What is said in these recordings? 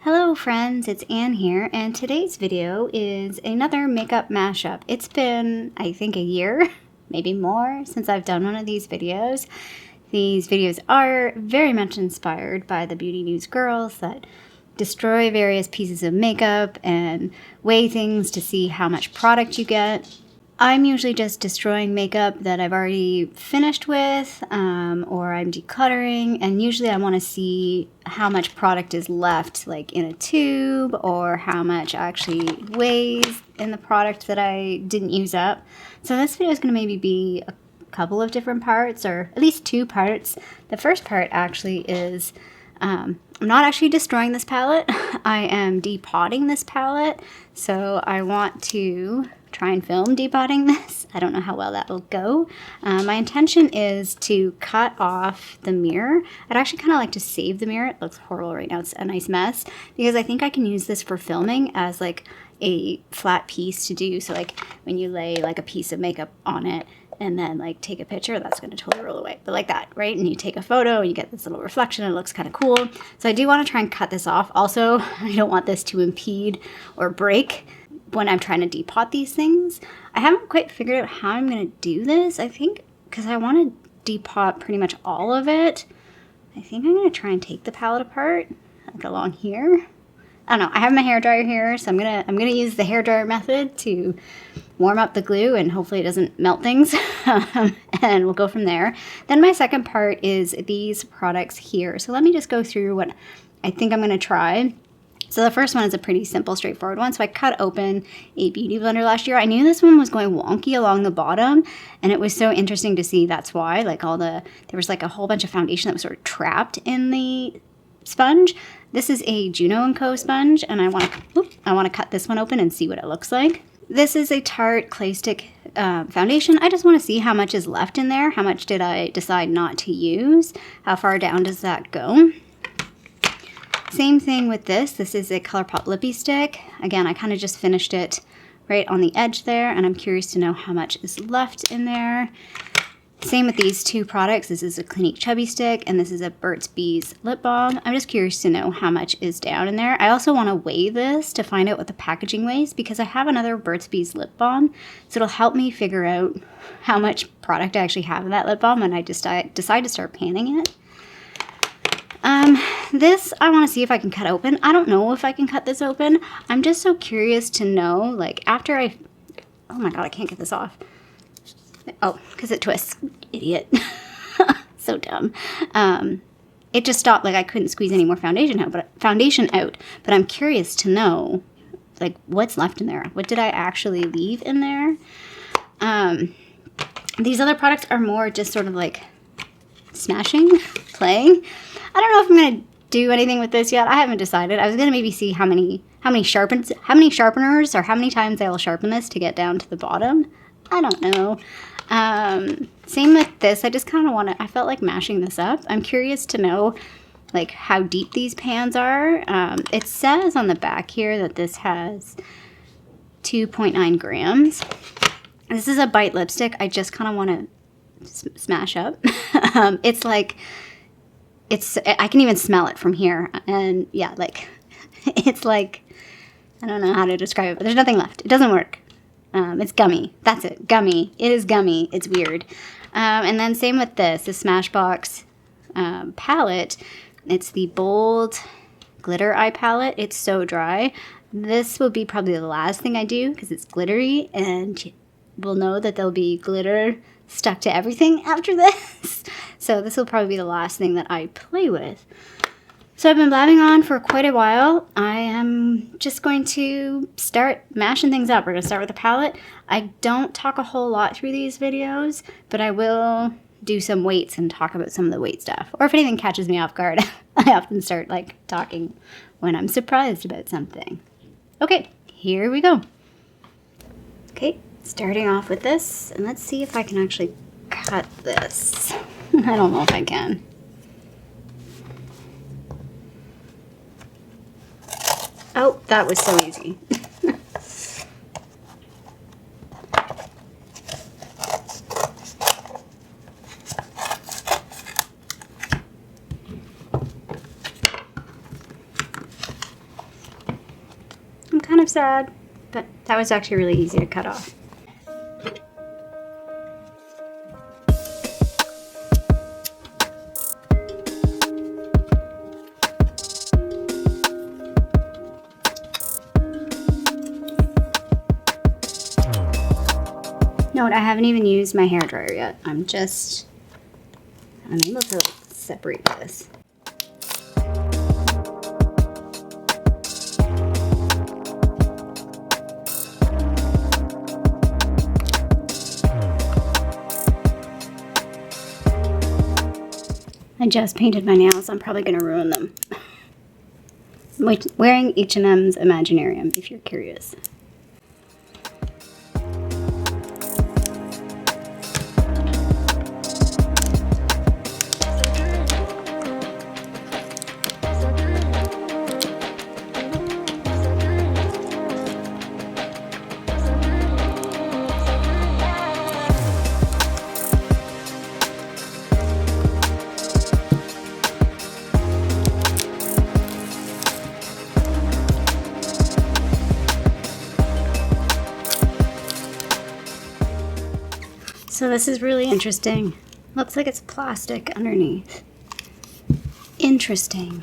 Hello friends, it's Anne here, and today's video is another makeup mashup. It's been, I think, a year, maybe more, since I've done one of these videos. These videos are very much inspired by the beauty news girls that destroy various pieces of makeup and weigh things to see how much product you get. I'm usually just destroying makeup that I've already finished with, or I'm decluttering, and usually I want to see how much product is left, like in a tube, or how much actually weighs in the product that I didn't use up. So this video is going to maybe be a couple of different parts, or at least two parts. The first part actually is, I'm not actually destroying this palette, I am depotting this palette, so I want to try and film depotting this. I don't know how well that will go. My intention is to cut off the mirror. I'd actually kind of like to save the mirror. It looks horrible right now. It's a nice mess because I think I can use this for filming as like a flat piece to do. So like when you lay like a piece of makeup on it and then like take a picture, that's going to totally roll away. But like that, right? And you take a photo and you get this little reflection. It looks kind of cool. So I do want to try and cut this off. Also, I don't want this to impede or break when I'm trying to depot these things. I haven't quite figured out how I'm going to do this. I think because I want to depot pretty much all of it, I think I'm going to try and take the palette apart, like along here. I don't know. I have my hairdryer here, so I'm gonna use the hairdryer method to warm up the glue and hopefully it doesn't melt things. And we'll go from there. Then my second part is these products here. So let me just go through what I think I'm going to try. So the first one is a pretty simple, straightforward one. So I cut open a beauty blender last year. I knew this one was going wonky along the bottom, and it was so interesting to see. That's why, like there was like a whole bunch of foundation that was sort of trapped in the sponge. This is a Juno & Co. sponge, and I want to cut this one open and see what it looks like. This is a Tarte Clay Stick foundation. I just want to see how much is left in there. How much did I decide not to use? How far down does that go? Same thing with this. This is a ColourPop Lippy Stick. Again, I kind of just finished it right on the edge there, and I'm curious to know how much is left in there. Same with these two products. This is a Clinique Chubby Stick, and this is a Burt's Bees Lip Balm. I'm just curious to know how much is down in there. I also want to weigh this to find out what the packaging weighs, because I have another Burt's Bees Lip Balm, so it'll help me figure out how much product I actually have in that lip balm when I decide to start panning it. This I want to see if I can cut open. I don't know if I can cut this open. I'm just so curious to know, like, after oh my god, I can't get this off. Oh, because it twists. Idiot. So dumb. It just stopped, like I couldn't squeeze any more foundation out, but I'm curious to know, like, what's left in there. What did I actually leave in there? These other products are more just sort of like smashing, playing. I don't know if I'm going to do anything with this yet. I haven't decided. I was going to maybe see how many sharpeners or how many times I will sharpen this to get down to the bottom. I don't know. Same with this. I just kind of I felt like mashing this up. I'm curious to know like how deep these pans are. It says on the back here that this has 2.9 grams. This is a Bite lipstick. I just kind of want to smash up. It's like, I can even smell it from here. And yeah, like, it's like, I don't know how to describe it, but there's nothing left. It doesn't work. It's gummy. That's it. Gummy. It is gummy. It's weird. And then same with this Smashbox palette. It's the Bold Glitter Eye palette. It's so dry. This will be probably the last thing I do because it's glittery, and we'll know that there'll be glitter stuck to everything after this. So this will probably be the last thing that I play with. So I've been blabbing on for quite a while. I am just going to start mashing things up. We're going to start with the palette. I don't talk a whole lot through these videos, but I will do some weights and talk about some of the weight stuff. Or if anything catches me off guard, I often start like talking when I'm surprised about something. Okay, here we go. Okay, starting off with this, and let's see if I can actually cut this. I don't know if I can. Oh, that was so easy. kind of sad, but that was actually really easy to cut off. Note, I haven't even used my hairdryer yet. I'm able to separate this. I just painted my nails. I'm probably going to ruin them. I'm wearing H&M's Imaginarium, if you're curious. So this is really interesting. Looks like it's plastic underneath. Interesting.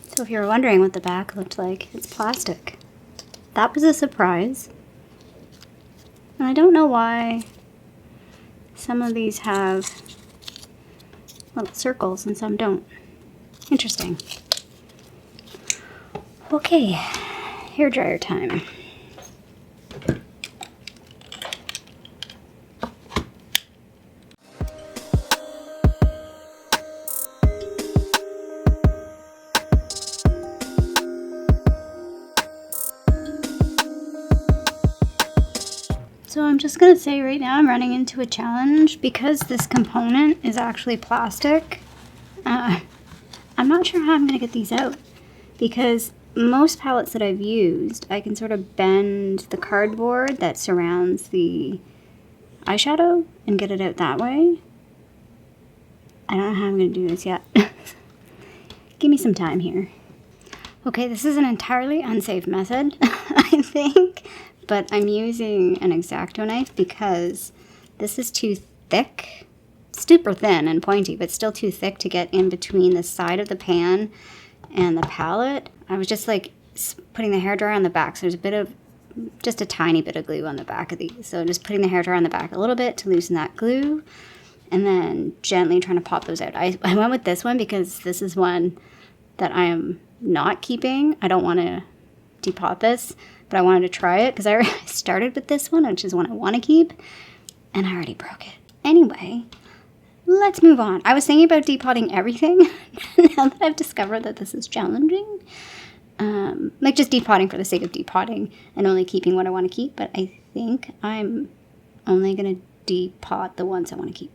So if you were wondering what the back looked like, it's plastic. That was a surprise. And I don't know why some of these have little circles and some don't. Interesting. Okay, hairdryer time. So I'm just going to say right now I'm running into a challenge because this component is actually plastic. I'm not sure how I'm going to get these out because most palettes that I've used, I can sort of bend the cardboard that surrounds the eyeshadow and get it out that way. I don't know how I'm going to do this yet. Give me some time here. Okay, this is an entirely unsafe method, I think, but I'm using an X-Acto knife because this is too thick. Super thin and pointy, but still too thick to get in between the side of the pan and the palette. I was just like putting the hairdryer on the back, so there's just a tiny bit of glue on the back of these. So just putting the hairdryer on the back a little bit to loosen that glue, and then gently trying to pop those out. I went with this one because this is one that I am not keeping. I don't want to depot this, but I wanted to try it because I started with this one, which is one I want to keep, and I already broke it. Anyway, let's move on. I was thinking about depotting everything now that I've discovered that this is challenging. Like just depotting for the sake of depotting and only keeping what I want to keep, but I think I'm only going to depot the ones I want to keep.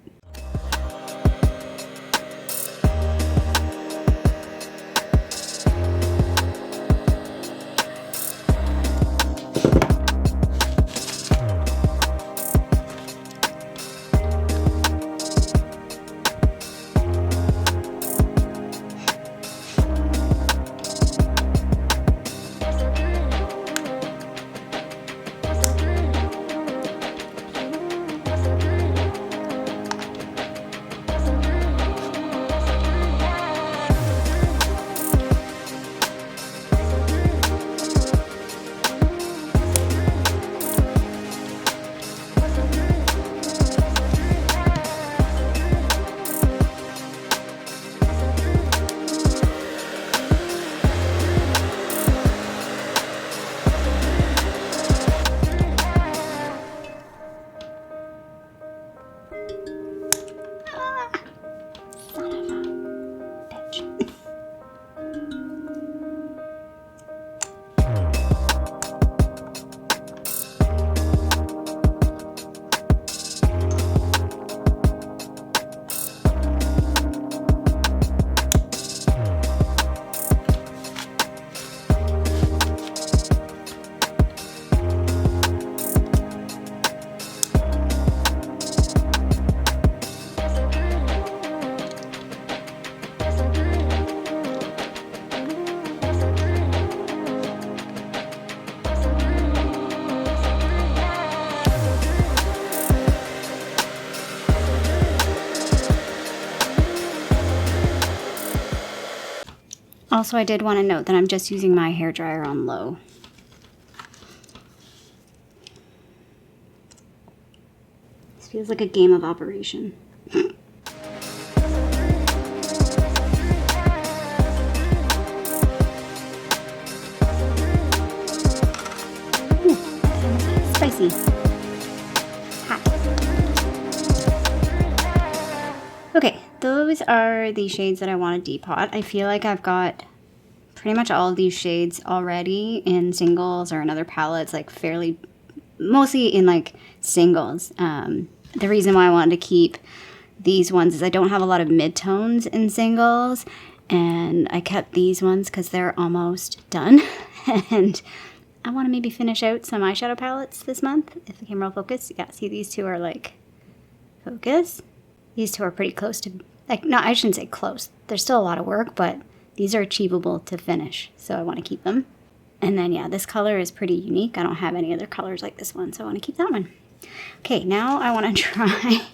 Also, I did want to note that I'm just using my hairdryer on low. This feels like a game of Operation. Spicy. Hot. Okay, those are the shades that I want to depot. I feel like I've got pretty much all of these shades already in singles or in other palettes, like fairly, mostly in like singles. The reason why I wanted to keep these ones is I don't have a lot of midtones in singles, and I kept these ones because they're almost done. And I want to maybe finish out some eyeshadow palettes this month, if the camera will focus. Yeah, see, these two are like, focus. These two are pretty close to, like, no, I shouldn't say close. There's still a lot of work, but these are achievable to finish, so I want to keep them. And then, yeah, this color is pretty unique. I don't have any other colors like this one, so I want to keep that one. Okay, now I want to try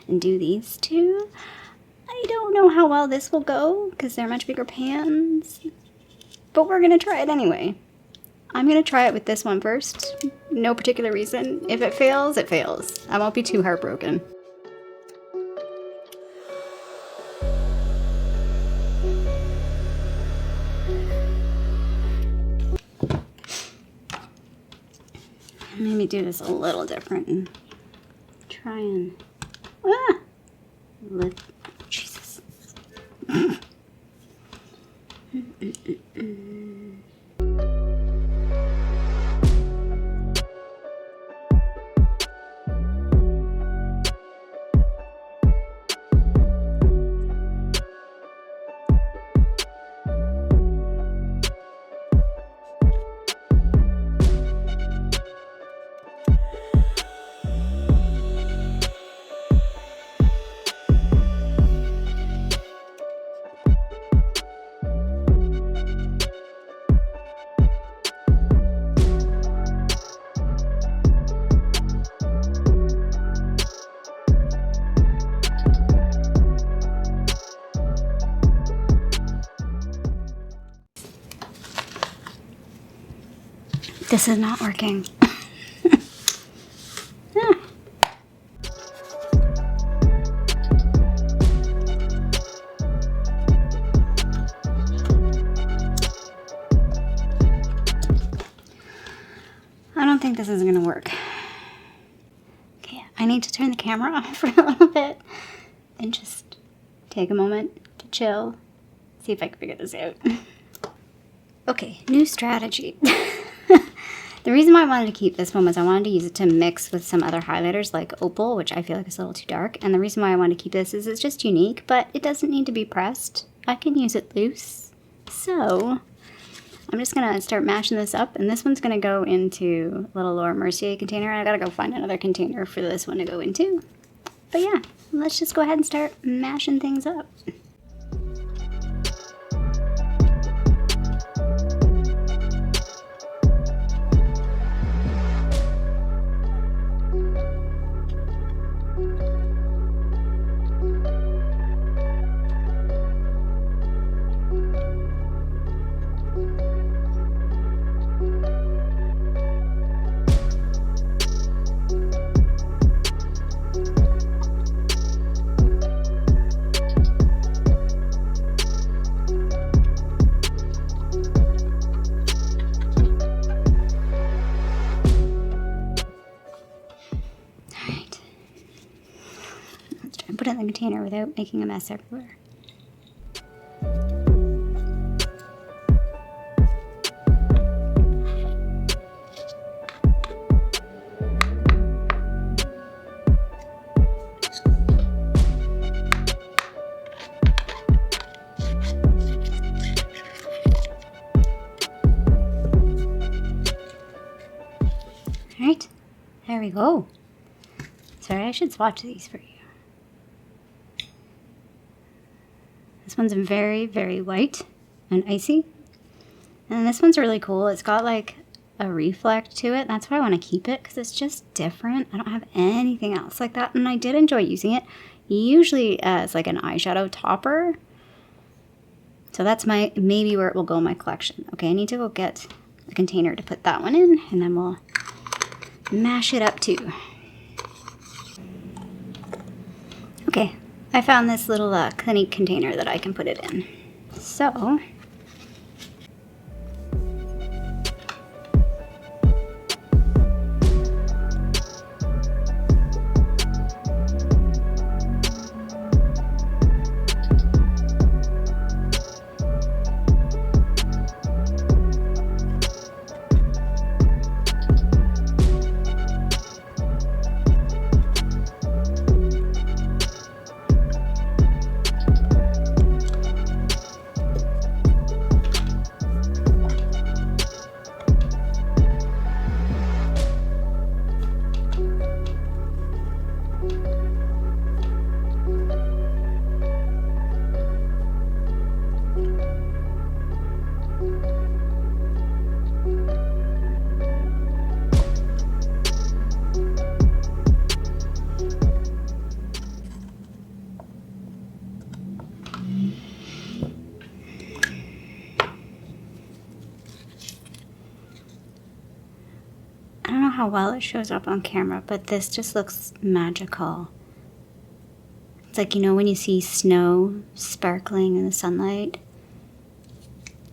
and do these two. I don't know how well this will go, because they're much bigger pans, but we're going to try it anyway. I'm going to try it with this one first. No particular reason. If it fails, it fails. I won't be too heartbroken. Maybe do this a little different and try and lift. Jesus. This is not working. I don't think this is gonna work. Okay, I need to turn the camera off for a little bit and just take a moment to chill, see if I can figure this out. Okay, new strategy. The reason why I wanted to keep this one was I wanted to use it to mix with some other highlighters like Opal, which I feel like is a little too dark. And the reason why I wanted to keep this is it's just unique, but it doesn't need to be pressed. I can use it loose. So I'm just going to start mashing this up. And this one's going to go into a little Laura Mercier container. I got to go find another container for this one to go into. But yeah, let's just go ahead and start mashing things up. Put it in the container without making a mess everywhere. Alright, there we go. Sorry, I should swatch these for you. This one's very, very white and icy. And this one's really cool. It's got like a reflect to it. That's why I want to keep it, because it's just different. I don't have anything else like that. And I did enjoy using it, usually as like an eyeshadow topper. So that's maybe where it will go in my collection. Okay, I need to go get a container to put that one in, and then we'll mash it up too. Okay, I found this little Clinique container that I can put it in. So I don't know how well it shows up on camera, but this just looks magical. It's like, you know, when you see snow sparkling in the sunlight.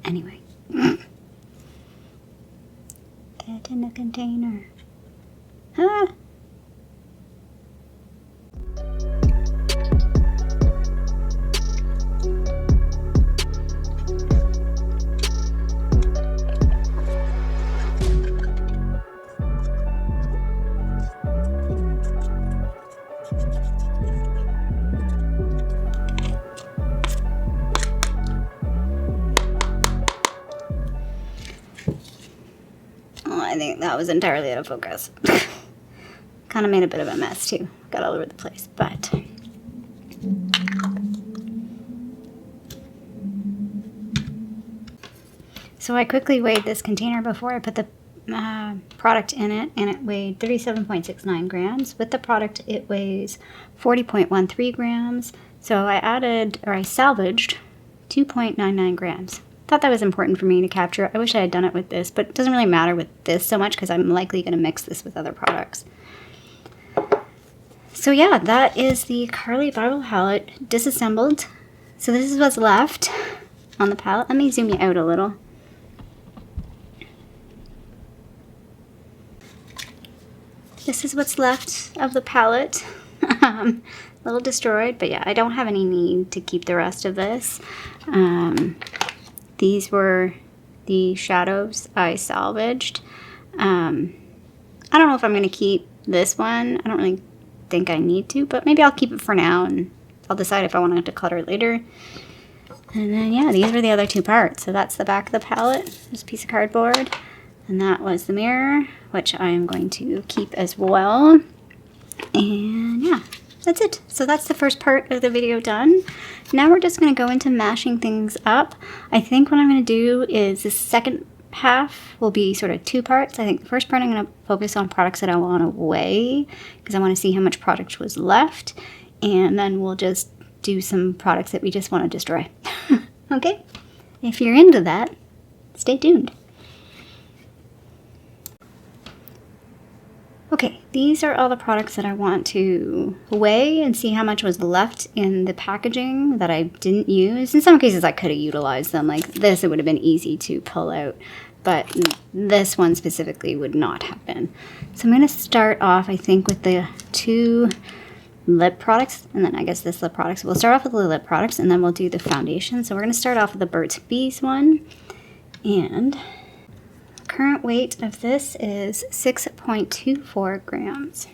Anyway. Get in the container. Ah! I think that was entirely out of focus. Kind of made a bit of a mess too. Got all over the place, but so I quickly weighed this container before I put the product in it, and it weighed 37.69 grams. With the product, it weighs 40.13 grams. So I salvaged 2.99 grams. Thought that was important for me to capture. I wish I had done it with this, but it doesn't really matter with this so much because I'm likely going to mix this with other products. So yeah, that is the Harley Bible palette disassembled. So this is what's left on the palette. Let me zoom you out a little. This is what's left of the palette. A little destroyed, but yeah, I don't have any need to keep the rest of this. These were the shadows I salvaged. I don't know if I'm going to keep this one. I don't really think I need to, but maybe I'll keep it for now, and I'll decide if I want to declutter it later. And then, yeah, these were the other two parts. So that's the back of the palette, this piece of cardboard. And that was the mirror, which I am going to keep as well. And yeah, that's it. So that's the first part of the video done. Now we're just going to go into mashing things up. I think what I'm going to do is the second half will be sort of two parts. I think the first part I'm going to focus on products that I want to weigh because I want to see how much product was left. And then we'll just do some products that we just want to destroy. Okay? If you're into that, stay tuned. Okay, these are all the products that I want to weigh and see how much was left in the packaging that I didn't use. In some cases, I could have utilized them. Like this, it would have been easy to pull out, but this one specifically would not have been. So I'm going to start off, I think, with the two lip products, and then I guess this lip products. We'll start off with the lip products, and then we'll do the foundation. So we're going to start off with the Burt's Bees one, and current weight of this is 6.24 grams.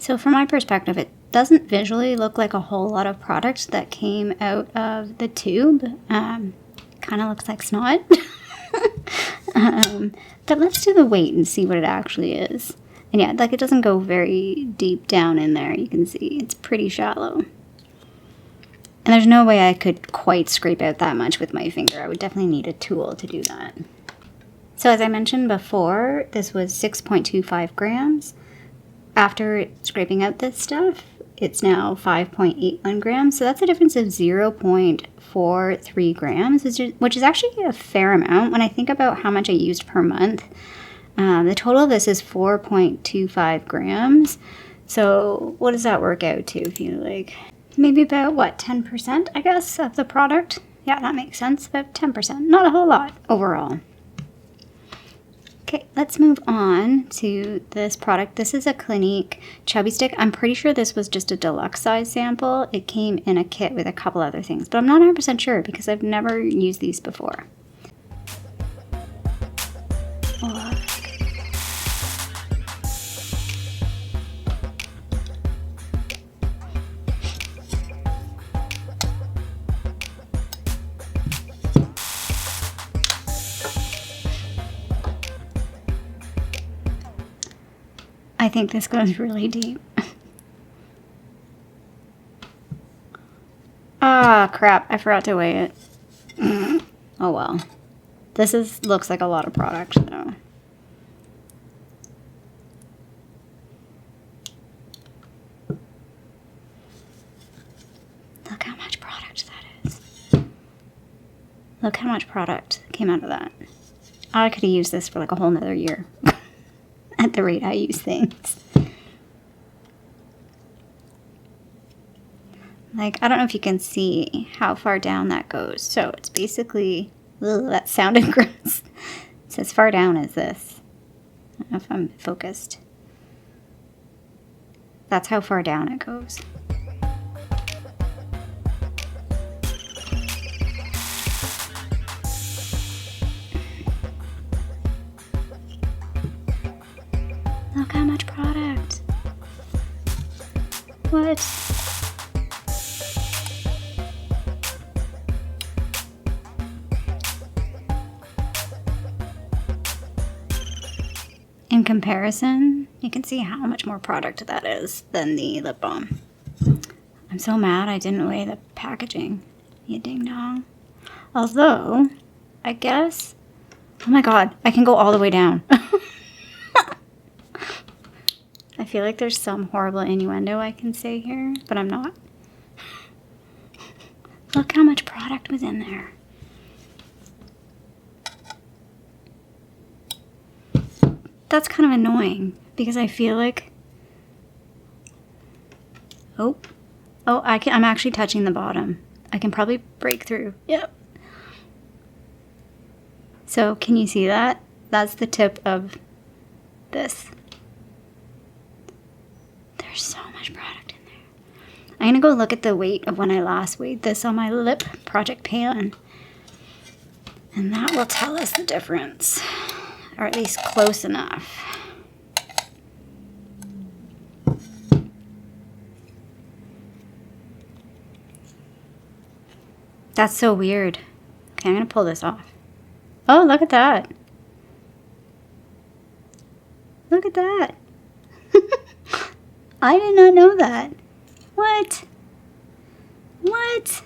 So from my perspective, it doesn't visually look like a whole lot of product that came out of the tube. Kind of looks like snot. But let's do the weight and see what it actually is. And yeah, like it doesn't go very deep down in there. You can see it's pretty shallow. And there's no way I could quite scrape out that much with my finger. I would definitely need a tool to do that. So as I mentioned before, this was 6.25 grams. After scraping out this stuff, it's now 5.81 grams. So that's a difference of 0.43 grams, which is actually a fair amount when I think about how much I used per month. The total of this is 4.25 grams. So what does that work out to if you like? Maybe about, what, 10%, I guess, of the product? Yeah, that makes sense. About 10%. Not a whole lot overall. Okay, let's move on to this product. This is a Clinique Chubby Stick. I'm pretty sure this was just a deluxe size sample. It came in a kit with a couple other things, but I'm not 100% sure because I've never used these before. Oh. I think this goes really deep. Ah, crap. I forgot to weigh it. Oh well. This looks like a lot of product, though. Look how much product that is. Look how much product came out of that. I could have used this for like a whole nother year. At the rate I use things. Like, I don't know if you can see how far down that goes. So it's basically, ugh, that sounded gross. It's as far down as this. I don't know if I'm focused. That's how far down it goes. Look how much product. What? In comparison, you can see how much more product that is than the lip balm. I'm so mad I didn't weigh the packaging. You ding dong. Although, I guess... Oh my god, I can go all the way down. I feel like there's some horrible innuendo I can say here, but I'm not. Look how much product was in there. That's kind of annoying because I feel like... I'm actually touching the bottom. I can probably break through. Yep. So can you see that? That's the tip of this. There's so much product in there. I'm going to go look at the weight of when I last weighed this on my lip Project Pan. And that will tell us the difference. Or at least close enough. That's so weird. Okay, I'm going to pull this off. Oh, look at that. Look at that. I did not know that. What? What?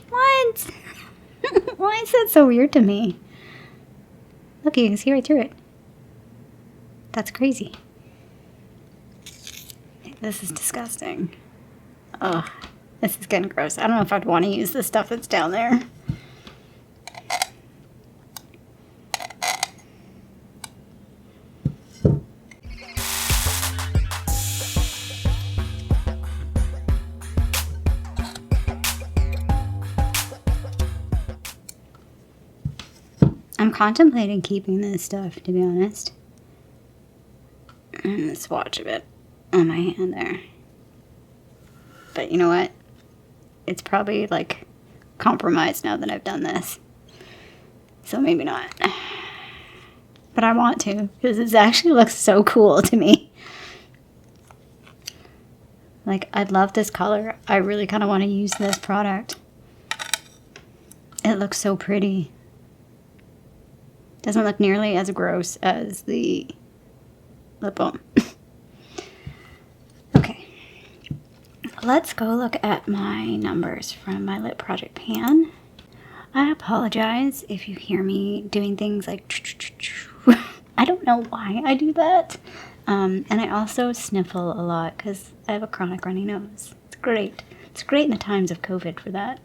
What? Why is that so weird to me? Look, you can see right through it. That's crazy. This is disgusting. Ugh, this is getting gross. I don't know if I'd want to use the stuff that's down there. I'm contemplating keeping this stuff, to be honest. And the swatch of it on my hand there. But you know what? It's probably like compromised now that I've done this. So maybe not. But I want to, because it actually looks so cool to me. Like, I love this color. I really kind of want to use this product. It looks so pretty. Doesn't look nearly as gross as the lip balm. Okay. Let's go look at my numbers from my lip project pan. I apologize if you hear me doing things like I don't know why I do that. And I also sniffle a lot because I have a chronic runny nose. It's great. It's great in the times of COVID for that.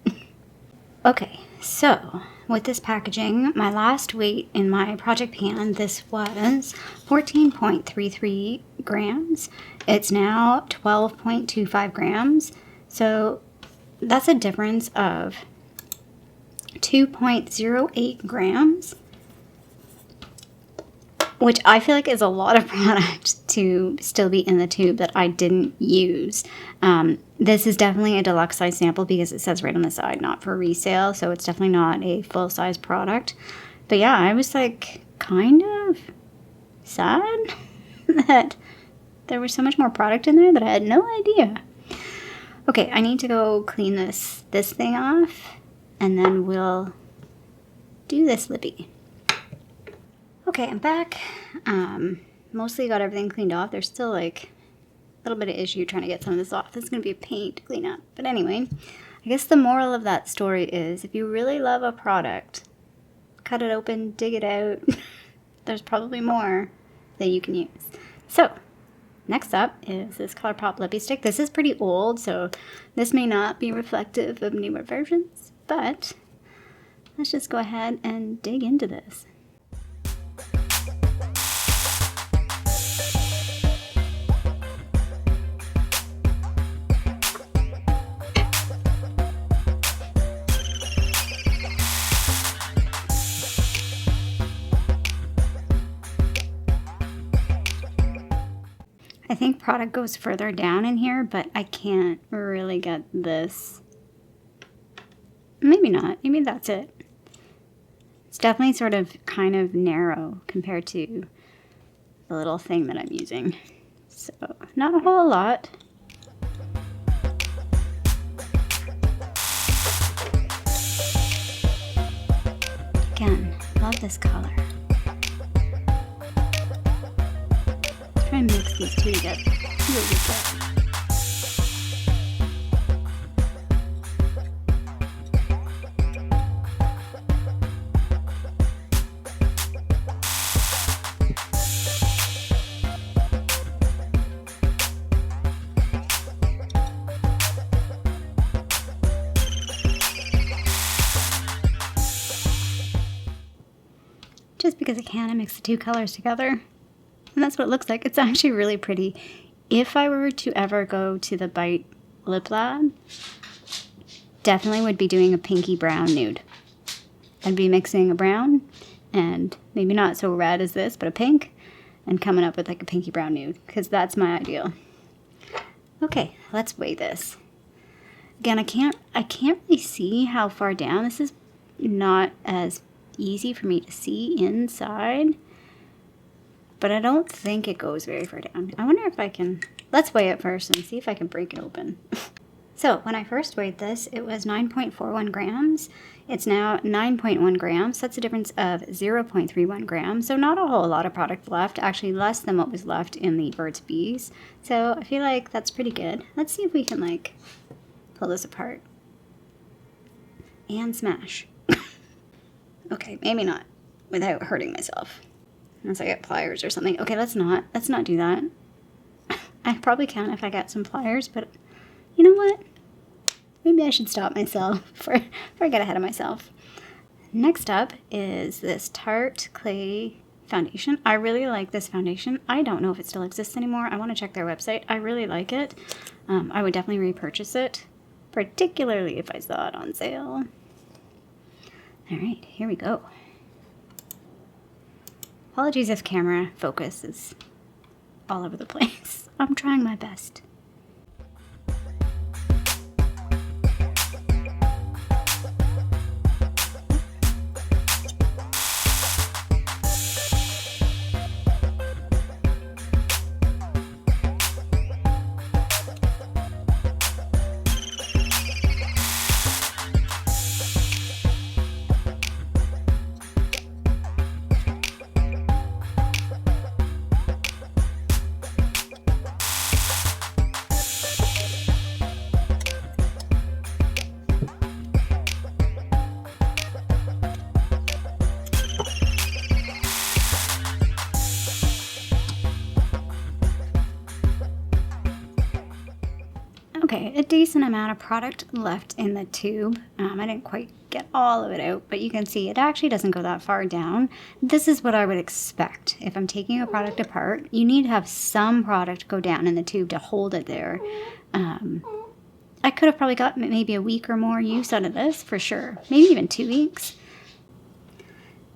Okay, so with this packaging, my last weight in my project pan, this was 14.33 grams. It's now 12.25 grams. So that's a difference of 2.08 grams, which I feel like is a lot of product to still be in the tube that I didn't use. This is definitely a deluxe size sample because it says right on the side, not for resale, so it's definitely not a full size product. But yeah, I was like kind of sad that there was so much more product in there that I had no idea. Okay, I need to go clean this thing off, and then we'll do this lippy. Okay, I'm back. Mostly got everything cleaned off. There's still like a little bit of issue trying to get some of this off. This is going to be a pain to clean up. But anyway, I guess the moral of that story is if you really love a product, cut it open, dig it out. There's probably more that you can use. So, next up is this ColourPop Lippy Stick. This is pretty old, so this may not be reflective of newer versions, but let's just go ahead and dig into this. I think product goes further down in here, but I can't really get this. Maybe not. Maybe that's it. It's definitely sort of kind of narrow compared to the little thing that I'm using. So, not a whole lot. Again, love this color. Try and mix these two to get really good. Just because I can, I mix the two colors together. And that's what it looks like. It's actually really pretty. If I were to ever go to the Bite Lip Lab, definitely would be doing a pinky brown nude. I'd be mixing a brown and maybe not so red as this, but a pink, and coming up with like a pinky brown nude, because that's my ideal. Okay, let's weigh this. Again, I can't really see how far down. This is not as easy for me to see inside, but I don't think it goes very far down. I wonder if I can, let's weigh it first and see if I can break it open. So when I first weighed this, it was 9.41 grams. It's now 9.1 grams. That's a difference of 0.31 grams. So not a whole lot of product left, actually less than what was left in the Burt's Bees. So I feel like that's pretty good. Let's see if we can like pull this apart and smash. Okay, maybe not without hurting myself. Unless I get pliers or something. Okay, let's not do that. I probably can if I get some pliers, but you know what? Maybe I should stop myself before I get ahead of myself. Next up is this Tarte Clay foundation. I really like this foundation. I don't know if it still exists anymore. I want to check their website. I really like it. I would definitely repurchase it, particularly if I saw it on sale. All right, here we go. Apologies if camera focus is all over the place. I'm trying my best. Okay, a decent amount of product left in the tube. I didn't quite get all of it out, but you can see it actually doesn't go that far down. This is what I would expect. If I'm taking a product apart, you need to have some product go down in the tube to hold it there. I could have probably got maybe a week or more use out of this for sure. Maybe even 2 weeks.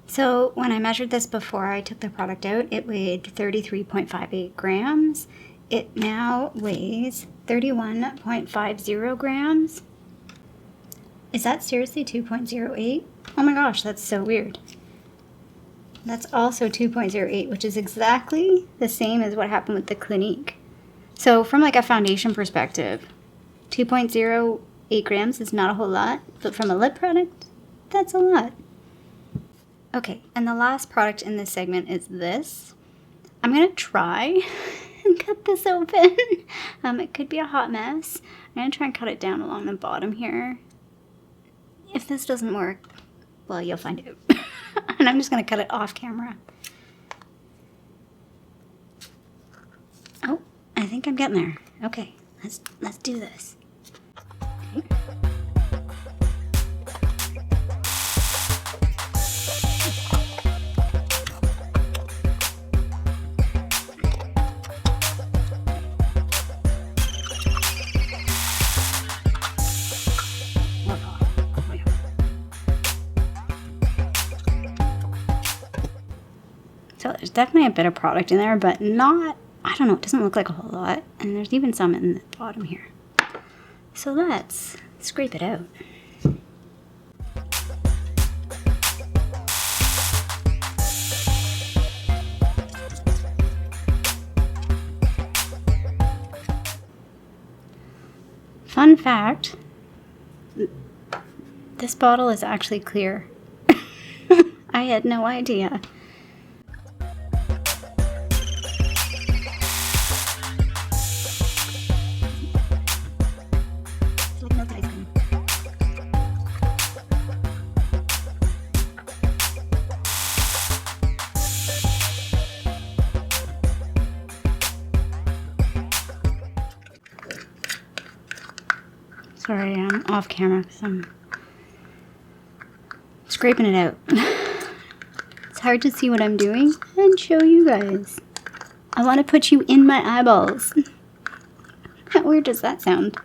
So when I measured this before I took the product out, it weighed 33.58 grams. It now weighs 31.50 grams. Is that seriously 2.08? Oh my gosh, that's so weird. That's also 2.08, which is exactly the same as what happened with the Clinique. So from like a foundation perspective, 2.08 grams is not a whole lot, but from a lip product, that's a lot. Okay, and the last product in this segment is this. I'm gonna try and cut this open. It could be a hot mess. I'm gonna try and cut it down along the bottom here. If this doesn't work, well, you'll find out. And I'm just gonna cut it off camera. Oh, I think I'm getting there. Okay, let's do this. Okay. So there's definitely a bit of product in there, but not, I don't know, it doesn't look like a whole lot. And there's even some in the bottom here. So let's scrape it out. Fun fact, this bottle is actually clear. I had no idea. Sorry, I'm off camera because I'm scraping it out. It's hard to see what I'm doing and show you guys. I want to put you in my eyeballs. How weird does that sound?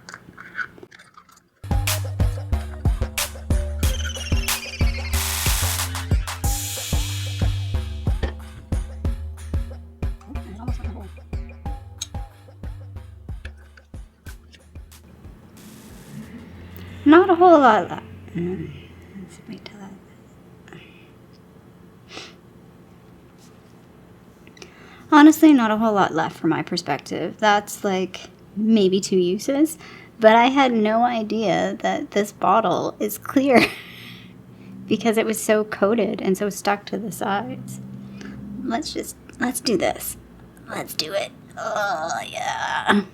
Not a whole lot left. Let's wait till that. Honestly, not a whole lot left from my perspective. That's like maybe 2 uses, but I had no idea that this bottle is clear because it was so coated and so stuck to the sides. Let's do this. Let's do it. Oh, yeah.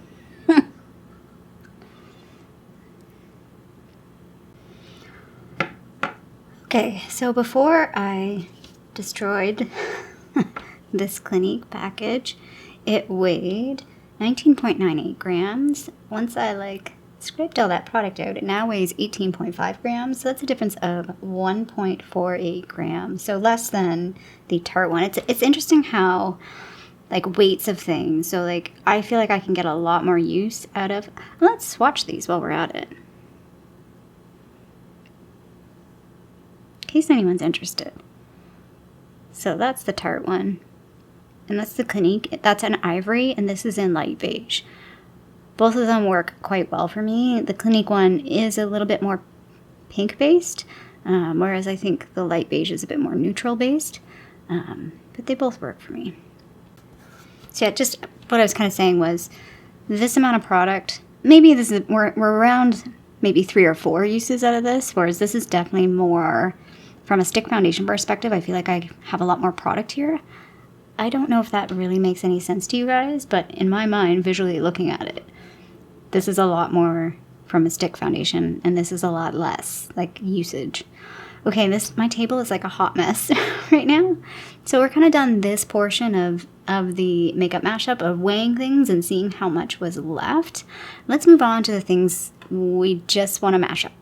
Okay, so before I destroyed this Clinique package, it weighed 19.98 grams. Once I scraped all that product out, it now weighs 18.5 grams. So that's a difference of 1.48 grams. So less than the Tarte one. It's interesting how weights of things. So I feel like I can get a lot more use out of. Let's swatch these while we're at it. In case anyone's interested. So that's the Tarte one. And that's the Clinique. That's an ivory, and this is in light beige. Both of them work quite well for me. The Clinique one is a little bit more pink-based, whereas I think the light beige is a bit more neutral-based. But they both work for me. So yeah, just what I was kind of saying was this amount of product, maybe this is we're around maybe 3 or 4 uses out of this, whereas this is definitely more. From a stick foundation perspective, I feel like I have a lot more product here. I don't know if that really makes any sense to you guys, but in my mind, visually looking at it, this is a lot more from a stick foundation, and this is a lot less, usage. Okay, my table is like a hot mess right now. So we're kind of done this portion of of the makeup mashup, of weighing things and seeing how much was left. Let's move on to the things we just want to mash up.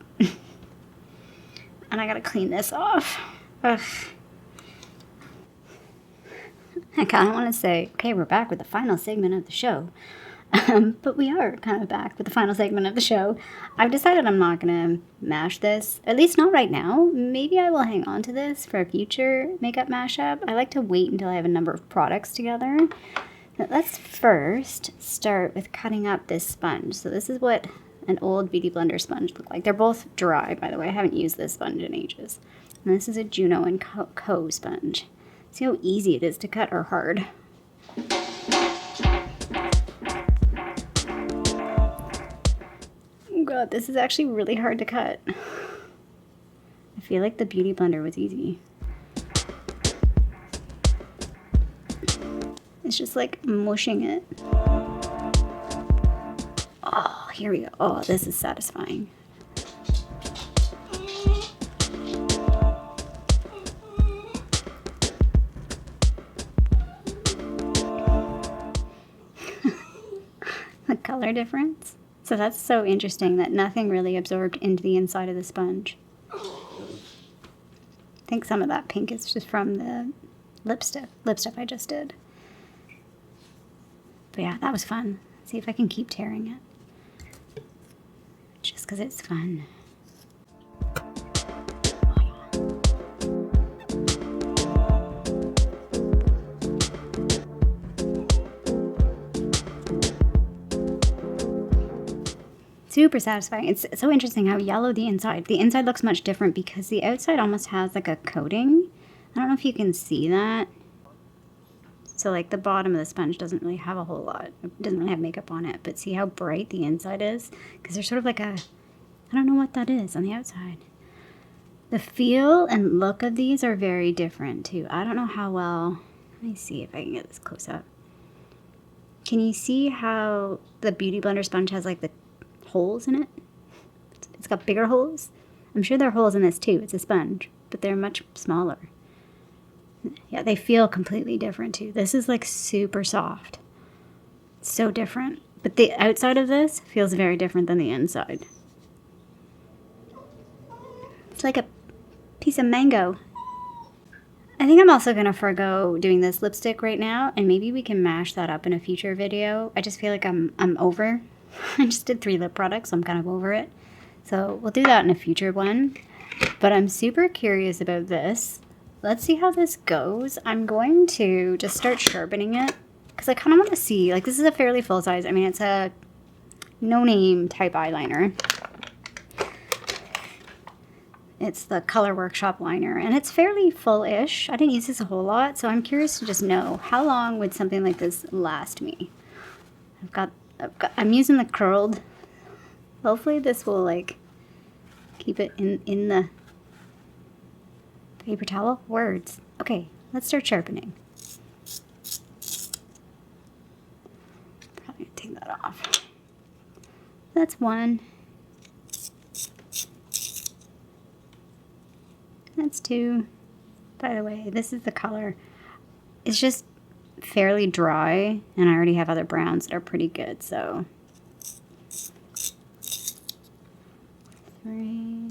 And I gotta clean this off. Ugh. I kind of want to say, okay, we're back with the final segment of the show. But we are kind of back with the final segment of the show. I've decided I'm not going to mash this, at least not right now. Maybe I will hang on to this for a future makeup mashup. I like to wait until I have a number of products together. But let's first start with cutting up this sponge. So this is what an old Beauty Blender sponge looked like. They're both dry, by the way. I haven't used this sponge in ages. And this is a Juno & Co. sponge. See how easy it is to cut or hard. Oh god, this is actually really hard to cut. I feel like the Beauty Blender was easy. It's just like mushing it. Oh, here we go. Oh, this is satisfying. The color difference. So that's so interesting that nothing really absorbed into the inside of the sponge. I think some of that pink is just from the lipstick I just did. But yeah, that was fun. See if I can keep tearing it. Just because it's fun. Super satisfying. It's so interesting how yellow the inside looks much different because the outside almost has like a coating. I don't know if you can see that. So like the bottom of the sponge doesn't really have a whole lot. It doesn't really have makeup on it, but see how bright the inside is? Because there's sort of like a, I don't know what that is on the outside. The feel and look of these are very different too. I don't know how well, let me see if I can get this close up. Can you see how the Beauty Blender sponge has like the holes in it? It's got bigger holes. I'm sure there are holes in this too. It's a sponge, but they're much smaller. Yeah, they feel completely different too. This is like super soft. So different. But the outside of this feels very different than the inside. It's like a piece of mango. I think I'm also going to forgo doing this lipstick right now, and maybe we can mash that up in a future video. I just feel like I'm over. I just did 3 lip products, so I'm kind of over it. So we'll do that in a future one. But I'm super curious about this. Let's see how this goes. I'm going to just start sharpening it because I kind of want to see, like, this is a fairly full size. I mean, it's a no-name type eyeliner. It's the Color Workshop liner, and it's fairly full-ish. I didn't use this a whole lot, so I'm curious to just know how long would something like this last me. I'm using the curled. Hopefully this will like keep it in the paper towel. Words. Okay, let's start sharpening. Probably gonna take that off. That's one. That's two. By the way, this is the color. It's just fairly dry, and I already have other browns that are pretty good, so 3.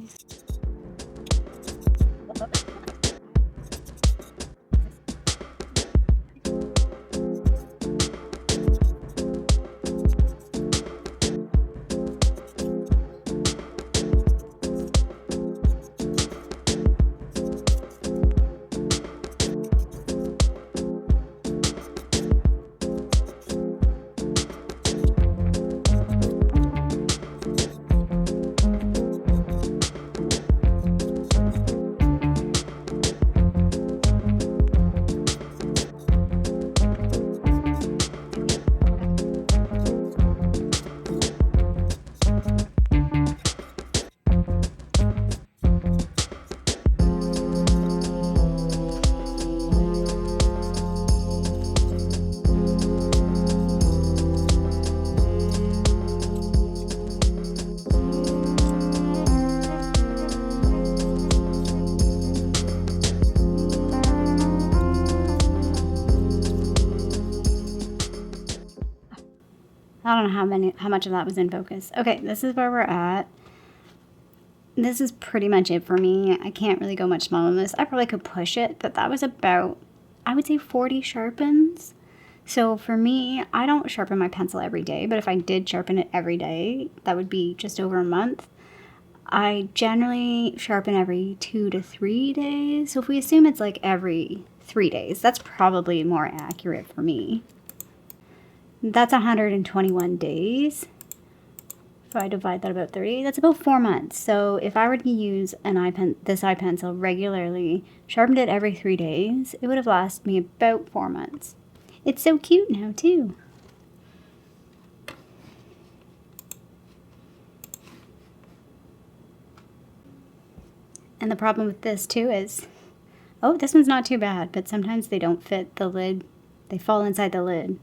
I don't know how much of that was in focus. Okay, this is where we're at. This is pretty much it for me. I can't really go much smaller than this. I probably could push it, but that was about, I would say 40 sharpens. So for me, I don't sharpen my pencil every day, but if I did sharpen it every day, that would be just over a month. I generally sharpen every 2 to 3 days. So if we assume it's like every 3 days, that's probably more accurate for me. That's 121 days. If I divide that about 30, that's about 4 months. So if I were to use this eye pencil regularly, sharpened it every 3 days, it would have lasted me about 4 months. It's so cute now too. And the problem with this too is, oh, this one's not too bad, but sometimes they don't fit the lid. They fall inside the lid.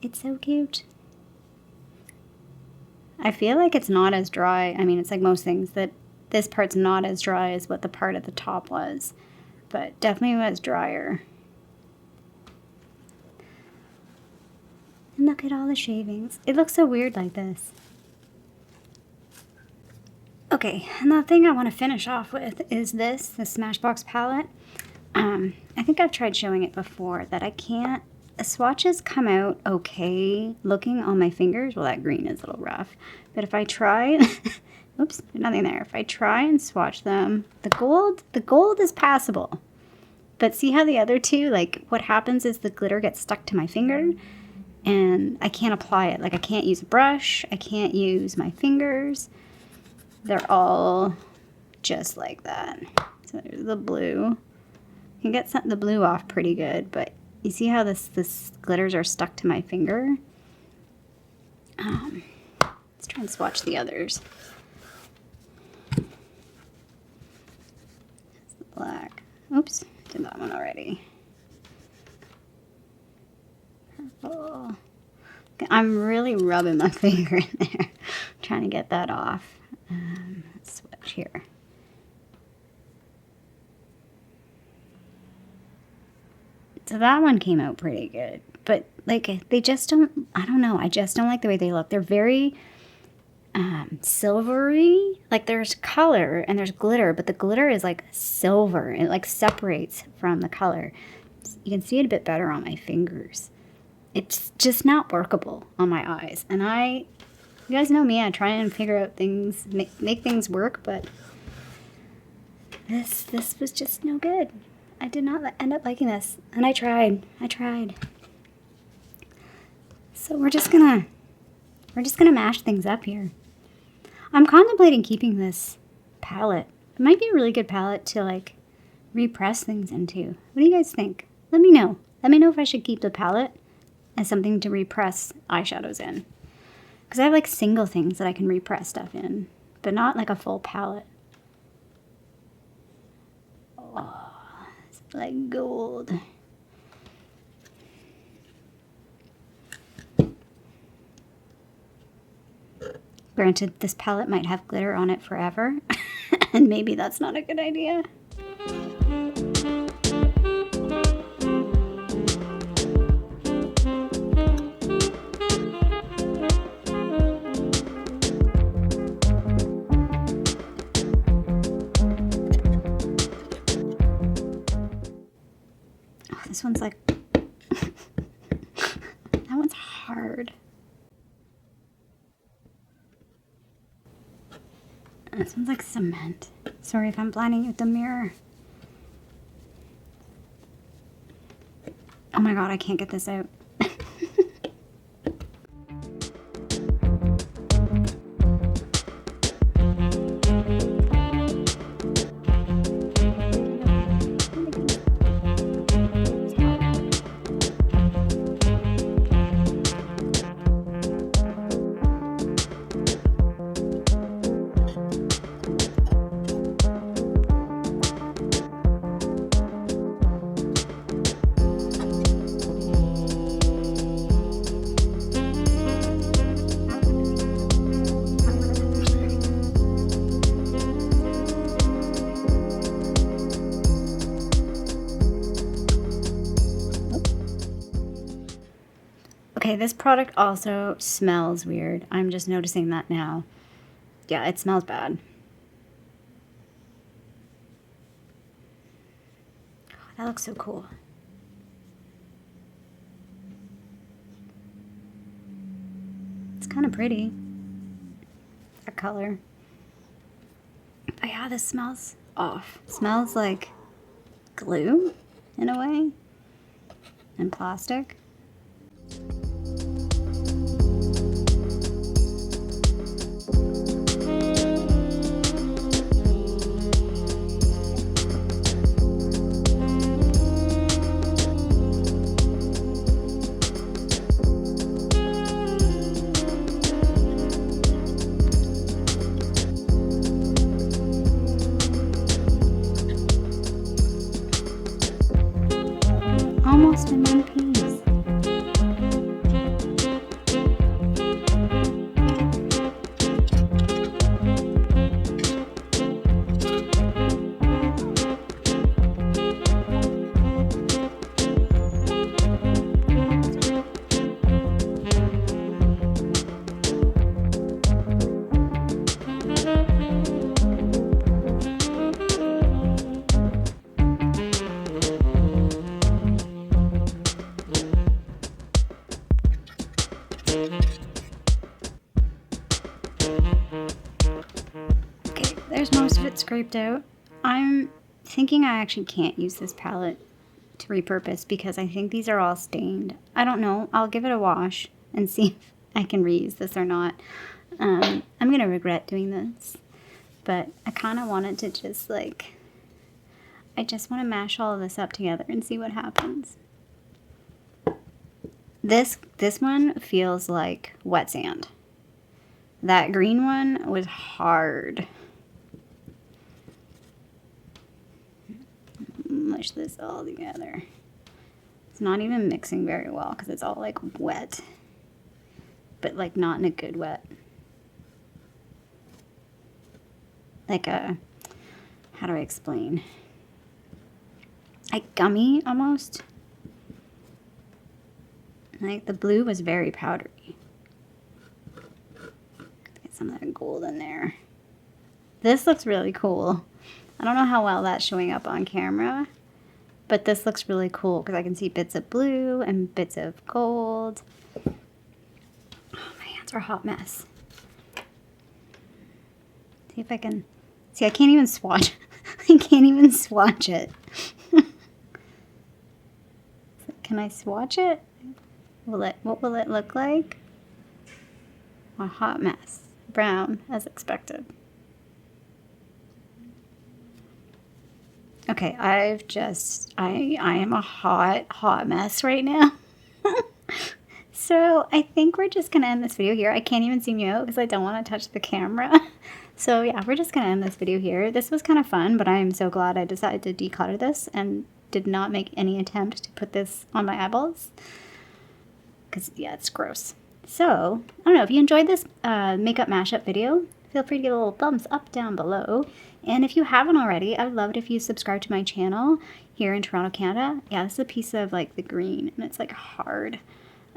It's so cute. I feel like it's not as dry. I mean, it's like most things, that this part's not as dry as what the part at the top was, but definitely was drier. And look at all the shavings. It looks so weird like this. Okay, and the thing I want to finish off with is the Smashbox palette. I think I've tried showing it before that I can't. The swatches come out okay looking on my fingers. Well, that green is a little rough. But if I try, oops, nothing there. If I try and swatch them, the gold is passable. But see how the other two, like what happens is the glitter gets stuck to my finger and I can't apply it. Like I can't use a brush. I can't use my fingers. They're all just like that. So there's the blue. You can get the blue off pretty good, but you see how this glitters are stuck to my finger? Let's try and swatch the others. That's the black. Oops, did that one already. Purple. Okay, I'm really rubbing my finger in there, trying to get that off. Let's switch here. So that one came out pretty good, but like they just don't, I don't know, I just don't like the way they look. They're very silvery, like there's color and there's glitter, but the glitter is like silver. It like separates from the color. You can see it a bit better on my fingers. It's just not workable on my eyes. And you guys know me, I try and figure out things, make things work, but this was just no good. I did not end up liking this, and I tried. So we're just gonna mash things up here. I'm contemplating keeping this palette. It might be a really good palette to like repress things into. What do you guys think? Let me know. Let me know if I should keep the palette as something to repress eyeshadows in. Because I have like single things that I can repress stuff in, but not like a full palette. Oh. Like gold. Granted, this palette might have glitter on it forever, and maybe that's not a good idea. This one's like, that one's hard. This one's like cement. Sorry if I'm blinding you with the mirror. Oh my god, I can't get this out. Okay, this product also smells weird. I'm just noticing that now. Yeah, it smells bad. Oh, that looks so cool. It's kind of pretty. That color. But yeah, this smells off. It smells like glue in a way. And plastic. Almost in one piece. Okay, there's most of it scraped out. I'm thinking I actually can't use this palette to repurpose because I think these are all stained. I don't know. I'll give it a wash and see if I can reuse this or not. I'm going to regret doing this, but I kind of wanted to just like, I just want to mash all of this up together and see what happens. This one feels like wet sand. That green one was hard. Mush this all together. It's not even mixing very well because it's all like wet, but like not in a good wet. Like a, how do I explain? Like gummy almost. Like the blue was very powdery. Get some of that gold in there. This looks really cool. I don't know how well that's showing up on camera, but this looks really cool because I can see bits of blue and bits of gold. Oh, my hands are a hot mess. See if I can, see I can't even swatch. I can't even swatch it. Can I swatch it? What will it look like? A hot mess. Brown, as expected. Okay, I am a hot mess right now. So I think we're just gonna end this video here. I can't even zoom you out because I don't want to touch the camera. So yeah, we're just gonna end this video here. This was kind of fun, but I am so glad I decided to declutter this and did not make any attempt to put this on my eyeballs. Because yeah, it's gross. So, I don't know, if you enjoyed this makeup mashup video, feel free to give a little thumbs up down below. And if you haven't already, I would love it if you subscribe to my channel here in Toronto, Canada. Yeah, this is a piece of like the green and it's like hard.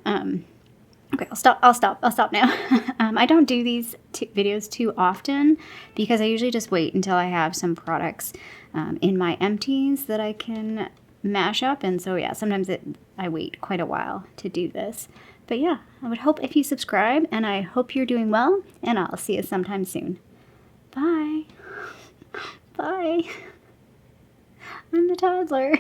Okay, I'll stop now. I don't do these videos too often because I usually just wait until I have some products in my empties that I can mash up. And so yeah, sometimes I wait quite a while to do this. But yeah, I would hope if you subscribe, and I hope you're doing well, and I'll see you sometime soon. Bye. Bye. I'm the toddler.